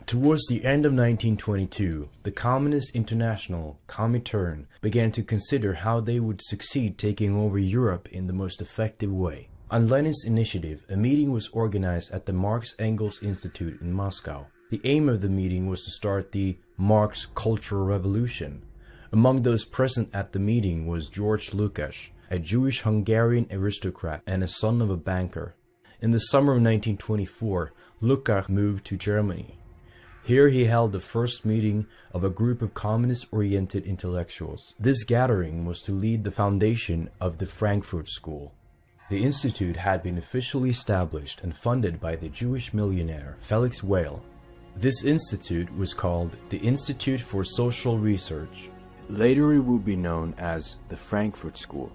Towards the end of 1922, the Communist International, Comintern, began to consider how they would succeed taking over Europe in the most effective way. On Lenin's initiative, a meeting was organized at the Marx-Engels Institute in Moscow. The aim of the meeting was to start the Marx Cultural Revolution. Among those present at the meeting was George Lukács, a Jewish Hungarian aristocrat and a son of a banker. In the summer of 1924, Lukács moved to Germany. Here he held the first meeting of a group of communist-oriented intellectuals. This gathering was to lead the foundation of the Frankfurt School. The institute had been officially established and funded by the Jewish millionaire Felix Weil. This institute was called the Institute for Social Research. Later it would be known as the Frankfurt School.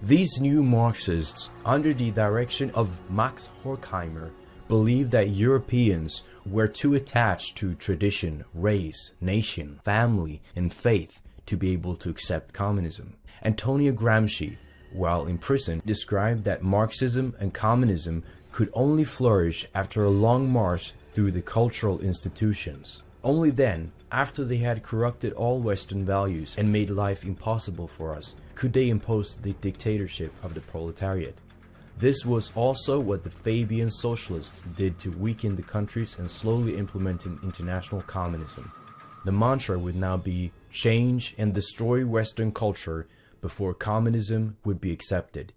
These new Marxists, under the direction of Max Horkheimer, believed that Europeans were too attached to tradition, race, nation, family, and faith to be able to accept communism. Antonio Gramsci, while in prison, described that Marxism and communism could only flourish after a long march through the cultural institutions. Only then, after they had corrupted all Western values and made life impossible for us, could they impose the dictatorship of the proletariat. This was also what the Fabian socialists did to weaken the countries and slowly implementing international communism. The mantra would now be change and destroy Western culture before communism would be accepted.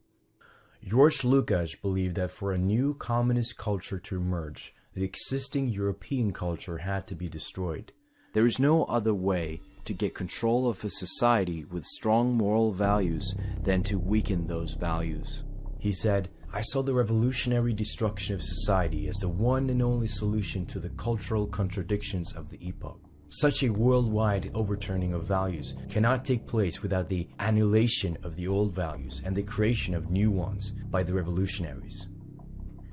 George Lukács believed that for a new communist culture to emerge, the existing European culture had to be destroyed. There is no other way to get control of a society with strong moral values than to weaken those values. He said, "I saw the revolutionary destruction of society as the one and only solution to the cultural contradictions of the epoch. Such a worldwide overturning of values cannot take place without the annihilation of the old values and the creation of new ones by the revolutionaries."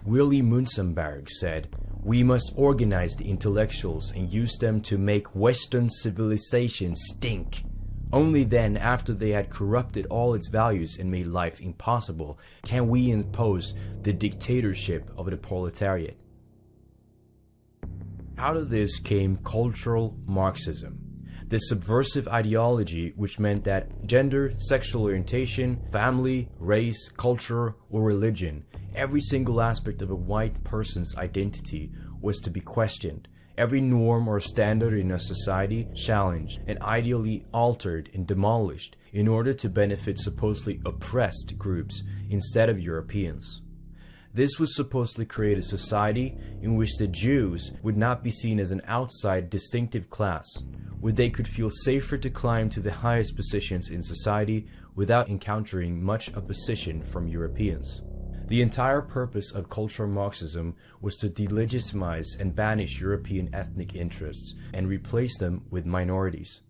Willy Münzenberg said, "We must organize the intellectuals and use them to make Western civilization stink. Only then, after they had corrupted all its values and made life impossible, can we impose the dictatorship of the proletariat." Out of this came cultural Marxism, the subversive ideology which meant that gender, sexual orientation, family, race, culture, or religion, every single aspect of a white person's identity was to be questioned, every norm or standard in a society challenged and ideally altered and demolished in order to benefit supposedly oppressed groups instead of Europeans. This would supposedly create a society in which the Jews would not be seen as an outside distinctive class, where they could feel safer to climb to the highest positions in society without encountering much opposition from Europeans. The entire purpose of cultural Marxism was to delegitimize and banish European ethnic interests and replace them with minorities.